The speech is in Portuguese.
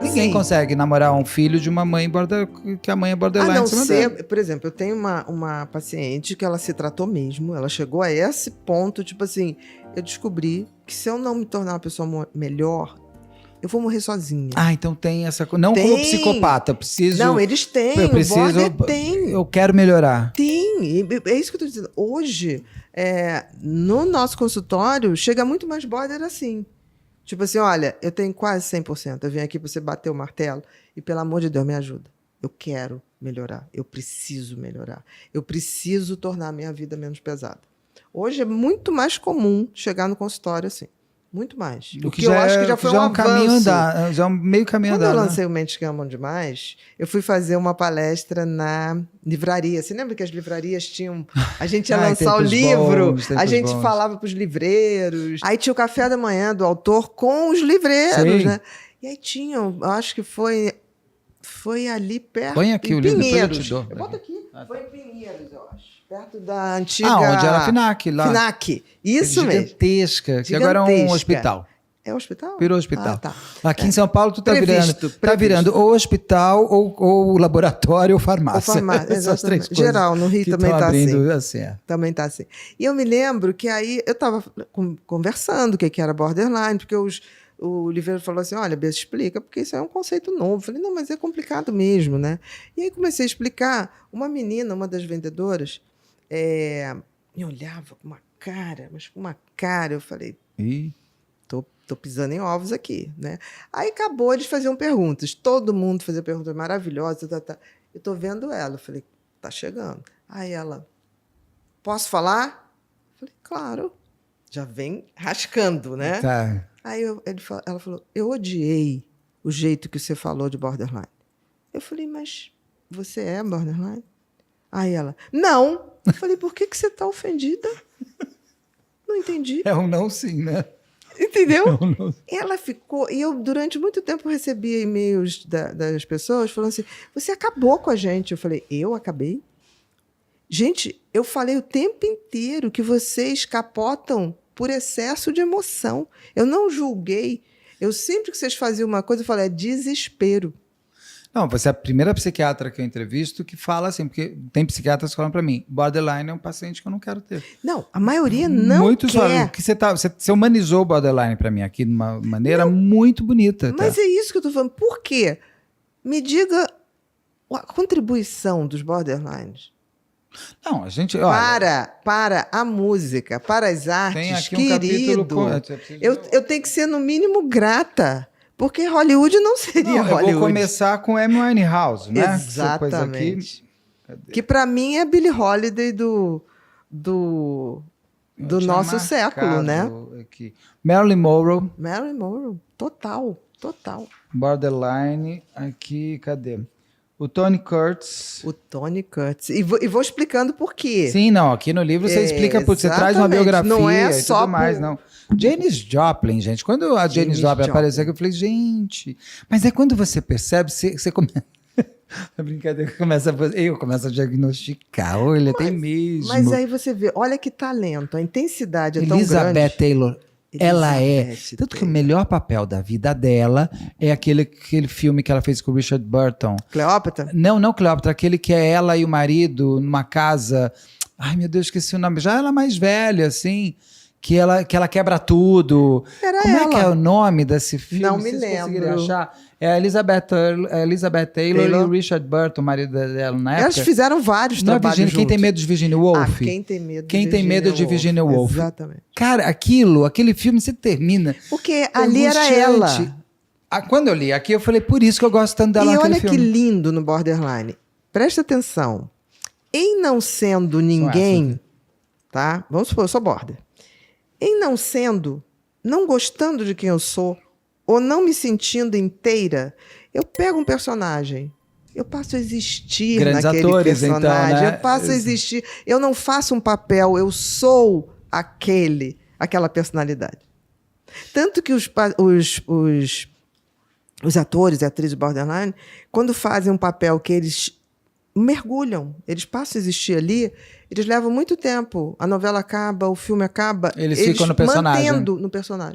Ninguém consegue namorar um filho de uma mãe que a mãe é borderline. A não ser, por exemplo, eu tenho uma paciente que ela se tratou mesmo, ela chegou a esse ponto, tipo assim, eu descobri que se eu não me tornar uma pessoa melhor, eu vou morrer sozinha. Então tem essa coisa. Não como psicopata, eu preciso... Não, eles têm, eu preciso, o border tem. Eu quero melhorar. Tem, é isso que eu tô dizendo. Hoje, no nosso consultório, chega muito mais border assim. Tipo assim, olha, eu tenho quase 100%, eu venho aqui para você bater o martelo e, pelo amor de Deus, me ajuda. Eu quero melhorar, eu preciso melhorar. Eu preciso tornar a minha vida menos pesada. Hoje é muito mais comum chegar no consultório assim. Muito mais. O que eu acho que já foi um avanço. Já é um meio caminho andado. Quando eu lancei o Mentes que Amam Demais, eu fui fazer uma palestra na livraria. Você lembra que as livrarias tinham... A gente ia lançar o livro, a gente falava para os livreiros. Aí tinha o café da manhã do autor com os livreiros, né? E aí tinham, eu acho que foi ali perto... Põe aqui o livro, depois eu te dou. Eu boto aqui. Foi em Pinheiros, eu acho. Perto da antiga... onde era a FINAC, lá. FINAC, isso mesmo. Gigantesca, que agora é um hospital. É o hospital? Virou hospital. Tá. Aqui em São Paulo, tu tá virando ou hospital, ou laboratório, ou farmácia. Ou farmácia, exatamente. Geral, no Rio também tá assim. Também tá assim. E eu me lembro que aí eu tava conversando o que era borderline, porque o livreiro falou assim, olha, Bia, explica, porque isso é um conceito novo. Eu falei, não, mas é complicado mesmo, né? E aí comecei a explicar. Uma menina, uma das vendedoras, me olhava com uma cara, eu falei, tô pisando em ovos aqui, né? Aí acabou, eles faziam perguntas, todo mundo fazia perguntas maravilhosas, eu tô vendo ela, eu falei, tá chegando. Aí ela, posso falar? Eu falei, claro, já vem rascando, né? Tá. Aí ela falou, eu odiei o jeito que você falou de borderline. Eu falei, mas você é borderline? Aí ela, não. Eu falei, por que você tá ofendida? Não entendi. É um não sim, né? Entendeu? Ela ficou... E eu, durante muito tempo, recebia e-mails das pessoas falando assim, você acabou com a gente. Eu falei, eu acabei? Gente, eu falei o tempo inteiro que vocês capotam por excesso de emoção. Eu não julguei. Eu sempre que vocês faziam uma coisa, eu falei, é desespero. Não, você é a primeira psiquiatra que eu entrevisto que fala assim, porque tem psiquiatras que falam para mim, borderline é um paciente que eu não quero ter. Não, a maioria não Muitos quer. falam que você humanizou o borderline para mim aqui de uma maneira muito bonita. Mas é isso que eu tô falando. Por quê? Me diga a contribuição dos borderlines. Não, a gente... Olha, para a música, para as artes, tem aqui querido. capítulo... Eu tenho que ser, no mínimo, grata. Porque Hollywood não seria Hollywood. Eu vou começar com Amy Winehouse, né? Exatamente. Que para mim é Billie Holiday do nosso século, né? Aqui. Marilyn Monroe. Marilyn Monroe. Total. Borderline. Aqui, cadê? O Tony Curtis. E vou explicando por quê. Sim, não. Aqui no livro você explica, você traz uma biografia não é e só tudo mais, não. Janis Joplin, gente. Quando a Janis Joplin apareceu aqui, eu falei, gente... Mas é quando você percebe, você começa... A brincadeira eu começo a diagnosticar. Olha, tem mesmo. Mas aí você vê, olha que talento. A intensidade é tão grande. Elizabeth Taylor. Ela é... Tanto que o melhor papel da vida dela é aquele filme que ela fez com o Richard Burton. Cleópatra? Não Cleópatra. Aquele que é ela e o marido numa casa... Ai, meu Deus, esqueci o nome. Já ela mais velha, assim... Que ela quebra tudo. Como é que é o nome desse filme? Não me lembro. Achar. É a Elizabeth Taylor e o Richard Burton, o marido dela, na época. Elas fizeram vários trabalhos juntos. Quem tem medo de Virginia Woolf? Quem tem medo de Virginia Woolf? Exatamente. Cara, aquele filme você termina. Porque ali era ela. Quando eu li aqui, eu falei, por isso que eu gosto tanto dela naquele filme. E olha que lindo no Borderline. Presta atenção. Em não sendo ninguém, tá? Vamos supor, eu sou border. Em não gostando de quem eu sou, ou não me sentindo inteira, eu pego um personagem, eu passo a existir naquele personagem, então, né? Eu passo a existir, eu não faço um papel, eu sou aquela personalidade. Tanto que os atores e atrizes borderline, quando fazem um papel que eles mergulham, eles passam a existir ali, eles levam muito tempo. A novela acaba, o filme acaba. Eles ficam no personagem. Mantendo no personagem.